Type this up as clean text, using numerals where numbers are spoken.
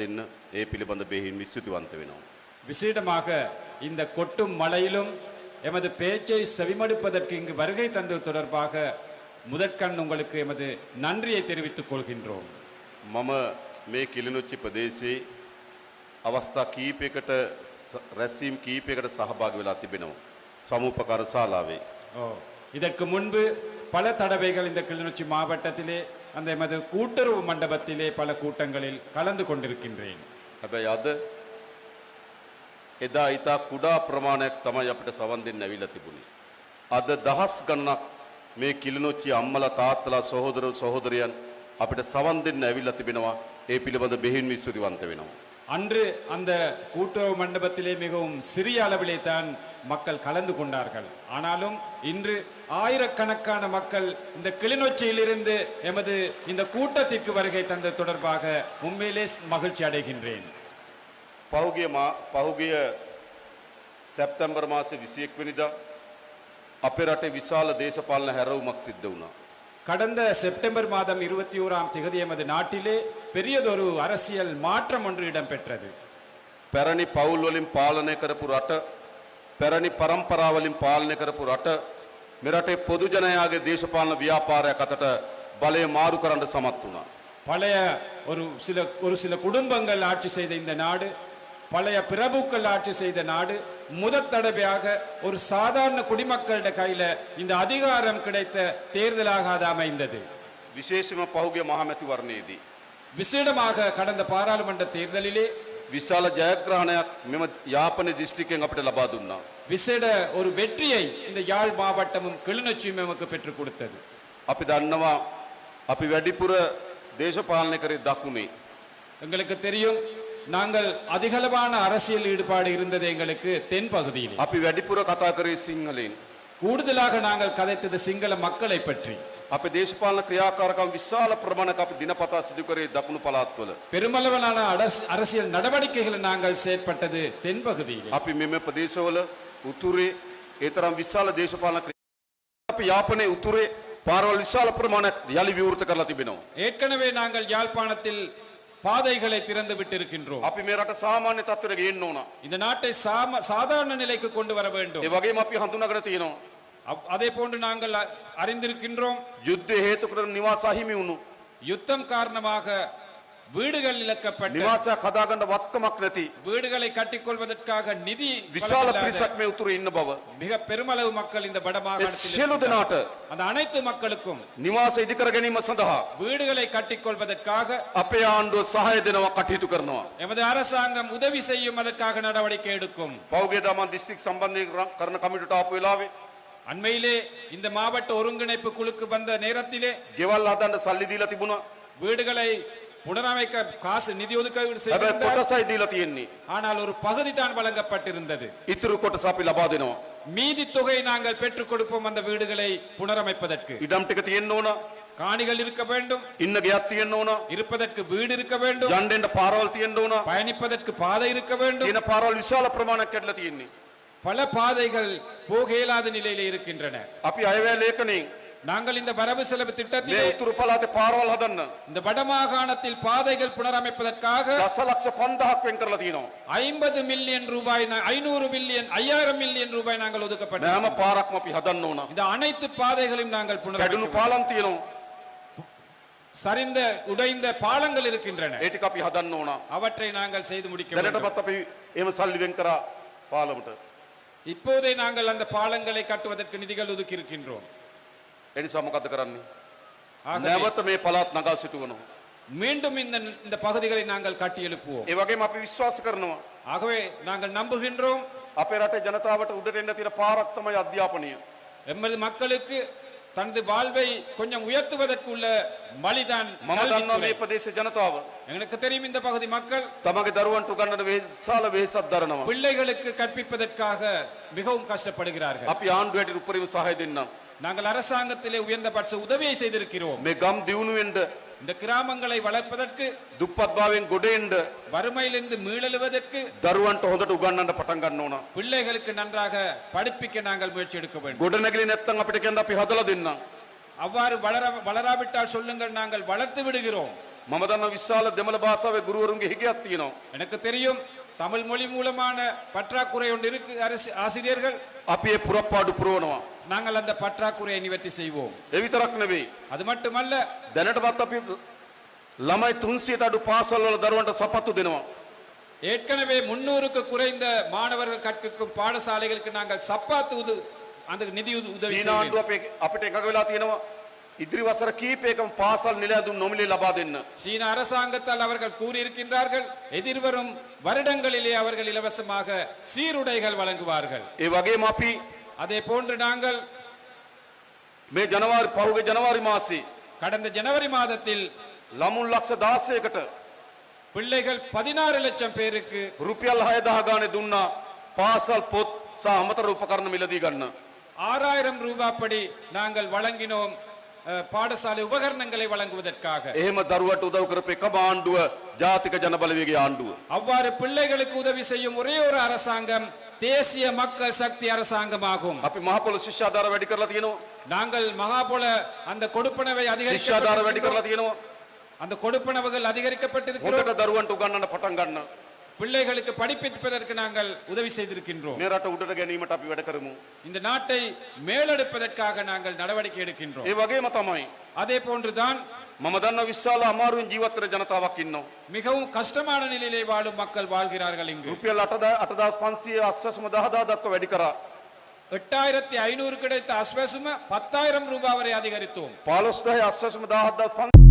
දෙන්න ඒ පිළිබඳ බෙහෙවින් විශ්වතිවන්ත වෙනවා. விசேடமாக இந்த கொட்டும் மழையிலும் எமது பேச்சை செவிமடுப்பதற்கு இங்கு வருகை தந்தது தொடர்பாக முதற்கண் உங்களுக்கு எமது நன்றியை தெரிவித்துக் கொள்கின்றோம். මම මේ කිලිනොච්චි ප්‍රදේශයේ අවස්ථා කීපයකට රැස්වීම් කීපයකට සහභාගී වෙලා තිබෙනවා. සමුපකාර ශාලාවේ. இதற்கு முன்பு பல தடவைகள் இந்த கிளிநொச்சி மாவட்டத்திலே அந்த எமது கூட்டுறவு மண்டபத்திலே பல கூட்டங்களில் கலந்து கொண்டிருக்கின்றேன். හැබැයි අද එදා ඊතා කුඩා ප්‍රමාණයක් තමයි අපිට සවන් දෙන්න ඇවිල්ලා තිබුණේ. අද දහස් ගණනක් මේ කිලිනොච්චි අම්මලා තාත්තලා සහෝදර සහෝදරයන් අපිට සවන් දෙන්න ඇවිල්ලා තිබෙනවා. ඒ පිළිබඳ බෙහෙවින් විශ්වතිවන්ත වෙනවා. அன்று அந்த கூட்டுறவு மண்டபத்திலே மிகவும் சிறிய அளவிலே தான் மக்கள் கலந்து கொண்டார்கள். ஆனாலும் இன்று ஆயிரக்கணக்கான மக்கள் இந்த கிளிநொச்சியிலிருந்து எமது இந்த கூட்டத்திற்கு வருகை தந்தது தொடர்பாக உண்மையிலே மகிழ்ச்சி அடைகின்றேன். පහුගිය සැප්තැම්බර් මාසේ 21 වෙනිදා අපේ රටේ විශාල දේශපාලන හැරවුමක් සිද්ධ වුණා. கடந்த செப்டம்பர் மாதம் 21ஆம் தேதி எமது நாட்டிலே பெரியதொரு அரசியல் மாற்றம் ஒன்று இடம்பெற்றது. පැරණි පවුල් වලින් පාලනය කරපු රට, පැරණි පරම්පරා වලින් පාලනය කරපු රට මෙරටේ පොදු ජනයාගේ දේශපාලන ව්‍යාපාරයක් අතට බලය මාරු කරන්න සමත් වුණා. பழைய ஒரு சில குடும்பங்கள் ஆட்சி செய்த இந்த நாடு, பழைய பிரபுக்கள் ஆட்சி செய்த நாடு முதற் தடவையாக ஒரு சாதாரண குடிமக்களோட கையில இந்த அதிகாரம் கிடைத்த தேர்தலாக அது அமைந்தது. විශේෂයෙන්ම පහුගිය මහමැතිවරණයේදී விசேடமாக கடந்த பாராளுமன்ற தேர்தலிலே විශාල ජයග්‍රහණයක් මෙම යාපනයේ දිස්ත්‍රික්කයෙන් අපිට ලබා දුන්නා. விசேட ஒரு வெற்றியை இந்த யாழ் மாவட்டமும் கிளிநொச்சியும் நமக்கு பெற்றுக் கொடுத்தது. අපි දන්නවා අපි වැඩිපුර දේශපාලනය කරේ දකුණේ. எங்களுக்கு தெரியும் நாங்கள் அதிகளவான அரசியல் ஈடுபாடு இருந்தது எங்களுக்கு தென் பகுதியில். අපි වැඩිපුර කතා කරේ සිංහලෙන්. கூடுதலாக நாங்கள் கதைத்தது சிங்கள மக்களை பற்றி. අපේ දේශපාලන ක්‍රියාකාරකම් විශාල ප්‍රමාණයක් අපි දිනපතා සිදු කරේ දකුණු පළාත්වල. பெருமளவிலான அரசியல் நடவடிக்கைகளை நாங்கள் செயற்பட்டது தென் பகுதியில். අපි මෙම ප්‍රදේශවල උතුරේ ඒ තරම් විශාල දේශපාලන අපි යාපනයේ උතුරේ පාරවල් විශාල ප්‍රමාණයක් යලි විවෘත කරලා තිබෙනවා. ஏற்கனவே நாங்கள் யாழ்ப்பாணத்தில் பாதைகளை திறந்து விட்டிருக்கின்றோம். අපි මේ රට සාමාන්‍ය තත්ත්වයට ගේන්න ඕන. இந்த நாட்டை சாதாரண நிலைக்கு கொண்டு வர வேண்டும். ඒ වගේම අපි හඳුනාගෙන තියෙනවා. அதே போன்று நாங்கள் அறிந்திருக்கின்றோம். යුද්ධය හේතු කරගෙන නිවාස අහිමි වුණු. யுத்தம் காரணமாக வீடுகள் இழக்கப்பட்ட, නිවාසයක් හදාගන්න වත්කමක් නැති வீடுகளை கட்டிக்கொள்வதற்காக நிதி විශාල පිරිසක් මේ උතුරේ ඉන්න බව. மிக பெருமளவு மக்கள் இந்த வடமாகாணத்தில் සියලු දෙනාට அந்த அனைத்து மக்களுக்கும் නිවාස ඉදි කර ගැනීම සඳහා வீடுகளை கட்டிக்கொள்வதற்காக අපේ ආණ්ඩුව සහාය දෙනවා කටයුතු කරනවා. எமது அரசாங்கம் உதவி செய்யும், அதற்காக நடவடிக்கை எடுக்கும். පෞගේ දමන් දිස්ත්‍රික් සම්බන්ධයෙන් කරන කමිටුවට ආපු වෙලාවේ அண்மையிலே இந்த மாவட்ட ஒருங்கிணைப்பு குழுக்கு வந்த நேரத்திலே ගෙවල් හදන්න සල්ලි දීලා තිබුණා. வீடுகளை புனரமைக்க காசு நிதி ஒதுக்கீடு හැබැයි செய்திருந்தார். කොටසයි දීලා තියෙන්නේ. ஆனால் ஒரு பகுதி தான் வழங்கப்பட்டிருந்தது. ඉතුරු කොටස අපි ලබා දෙනවා. மீதி தொகை நாங்கள் பெற்றுக் கொடுப்போம் அந்த வீடுகளை புனரமைப்பதற்கு. ඉඩම් ටික තියෙන්න ඕන. காணிகள் இருக்க வேண்டும், ඉන්න ගෙයක් තියෙන්න ඕන. இருப்பதற்கு வீடு இருக்க வேண்டும், යන්න එන්න පාරවල් තියෙන්න ඕන. பயணிப்பதற்கு பாதை இருக்க வேண்டும். තියෙන පාරවල් විශාල ප්‍රමාණයක් කැඩලා තියෙන්නේ. பல பாதைகள் போக இயலாத நிலையிலே இருக்கின்றன. අපි අයවැය ලේඛනයෙන් நாங்கள் இந்த வரவு செலவு මේ திட்டத்திலே උතුරු පළාතේ පාරවල් හදන්න இந்த வடமாகாணத்தில் பாதைகள் புனரமைப்பதற்காக දසලක්ෂ 5000ක් වෙන් කරලා තියෙනවා. 50 மில்லியன் ரூபாய், 500 மில்லியன், 5000 மில்லியன் ரூபாய் நாங்கள் හැම ஒதுக்கப்பட்டோம். පාරක්ම අපි හදන්න ඕන. இந்த அனைத்து பாதைகளையும் நாங்கள் කැඩුණු புனரமைக்க, පාලම් තියෙනවා. சரிந்த உடைந்த பாலங்கள் இருக்கின்றன, ඒ ටික අපි හදන්න ඕන. அவற்றை நாங்கள் செய்து முடிக்க வேண்டும். දැනටමත් අපි එහෙම සල්ලි වෙන් කරා පාලමට. இப்போதே நாங்கள் அந்த பாலங்களை கட்டுவதற்கு நிதிகள் ஒதுக்கி இருக்கின்றோம். ඒ නිසා මොකද කරන්නේ? ஆகவே නැවත මේ පළාත් නගා සිටවනවා. மீண்டும் இந்த பகுதிகளை நாங்கள் கட்டி எழுப்புவோம். ඒ වගේම අපි විශ්වාස කරනවා ஆகவே நாங்கள் நம்புகின்றோம் අපේ රටේ ජනතාවට උඩට එන්න තියෙන පාරක් තමයි අධ්‍යාපනය. எமது மக்களுக்கு தனது வாழ்வை கொஞ்சம் உயர்த்துவதற்குள்ள வழிதான் මම දන්නවා கல்வித்துறை. මේ ප්‍රදේශ ජනතාව எனக்கு தெரியும் இந்த பகுதி மக்கள் තමගේ දරුවන්ට උගන්වන විශාල වෙහෙසක් දරනවා. பிள்ளைகளுக்கு கற்பிப்பதற்காக மிகவும் கஷ்டப்படுகிறார்கள். අපි ආණ්ඩුවට උපරිම සහාය දෙන්නම්. நாங்கள் அரசாங்கத்திலே உயர்ந்தபட்ச உதவியை செய்திருக்கிறோம். මේ ගම් දියුණු වෙන්න, இந்த கிராமங்களை வளர்ப்பதற்கு, දුප්පත්භාවයෙන් ගොඩ එන්න, வறுமையிலிருந்து மீளெழுவதற்கு, දරුවන්ට හොඳට උගන්වන්න පටන් ගන්න ඕන. பிள்ளைகளுக்கு நன்றாக படிப்பிக்க நாங்கள் முயற்சி எடுக்க வேண்டும். ගොඩනැගිලි නැත්තම් අපිට කියන්න අපි හදලා දෙන්නම්. அவ்வாறு வளராவிட்டால் சொல்லுங்கள், நாங்கள் வளர்த்து விடுகிறோம். මම දන්න විශාල දෙමළ භාෂාවේ ගුරුවරුන්ගේ හිගයක් තියෙනවා. எனக்கு தெரியும் தமிழ் மொழி மூலமான பற்றாக்குறை ஒன்று இருக்கு ஆசிரியர்கள். අපි ඒ පුරප්පාඩු පුරවනවා. நாங்கள் அந்த பற்றாக்குறையை நிவர்த்தி செய்வோம். ඒ විතරක් නෙවෙයි. அது மட்டுமல்ல, දැනටමත් අපි ළමයි 300ට අඩු පාසල් වල දරුවන්ට සපත්තු දෙනවා. ஏற்கனவே 300க்கு குறைந்த மாணவர்கள் கற்கும் பாடசாலைகளுக்கு நாங்கள் சப்பாத்து அந்த நிதி உதவி චීන ආණ්ඩුව අපිට එකඟ වෙලා තියෙනවා ඉදිරි වසර කීපයකම පාසල් නිලැඳුම් නොමිලේ ලබා දෙන්න. சீன அரசாங்கத்தால் அவர்கள் கூறியிருக்கின்றார்கள் எதிர்வரும் வருடங்களிலே அவர்கள் இலவசமாக சீருடைகள் வழங்குவார்கள். ඒ වගේම අපි அதே போன்று நாங்கள் මේ පහුගිය ජනවාරි මාසේ கடந்த ஜனவரி மாதத்தில் ළමුන් ලක්ෂ 16කට பிள்ளைகள் 16 லட்சம் பேருக்கு රුපියල් 6000 ගානේ දුන්නා පාසල් පොත් සහ අමතර උපකරණ මිලදී ගන්න. 6000 ரூபாய் படி நாங்கள் வழங்கினோம் பாடசாலை உபகரணங்களை வழங்குவதற்காக. එහෙම දරුවට උදව් කරපු එකම ආණ්ඩුව ජාතික ජනබලවේගයේ ආණ්ඩුව. அவ்வாறு பிள்ளைகளுக்கு உதவி செய்யும் ஒரே ஒரு அரசாங்கம் தேசிய மக்கள் சக்தி அரசாங்கமாகும். අපි මහ පොළොව ශිෂ්‍යාධාර වැඩි කරලා තියෙනවා. நாங்கள் மகாபோல அந்த கொடுப்பனவை ශිෂ්‍යාධාර වැඩි කරලා அதிகரிக்க තියෙනවා. அந்த கொடுப்பனவுகள் அதிகரிக்கப்பட்டிருக்கிறோம். හොඳට දරුවන්ට උගන්වන්න පටන් ගන්න. பிள்ளைகளுக்கு படிப்பிப்பதற்கு நாங்கள் உதவி செய்திருக்கின்றோம். මේ රට උඩට ගැනීමට අපි වැඩ කරමු. இந்த நாட்டை மேலெடுப்பதற்காக நாங்கள் நடவடிக்கை எடுக்கின்றோம். ඒ වගේම තමයි அதே போன்றுதான் මම දන්න විශාල අමාරුවෙන් ජීවත් වෙන ජනතාවක් ඉන්නවා. மிகவும் கஷ்டமான நிலையிலே வாழும் மக்கள் வாழ்கிறார்கள் இங்கு. රුපියල් 8500 අස්වැසුම 10000 දක්වා වැඩි කරා. 8500 கிடைத்த அஸ்வசும 10000 ரூபாய் வரை அதிகரித்தோம். 15000 අස්වැසුම 10500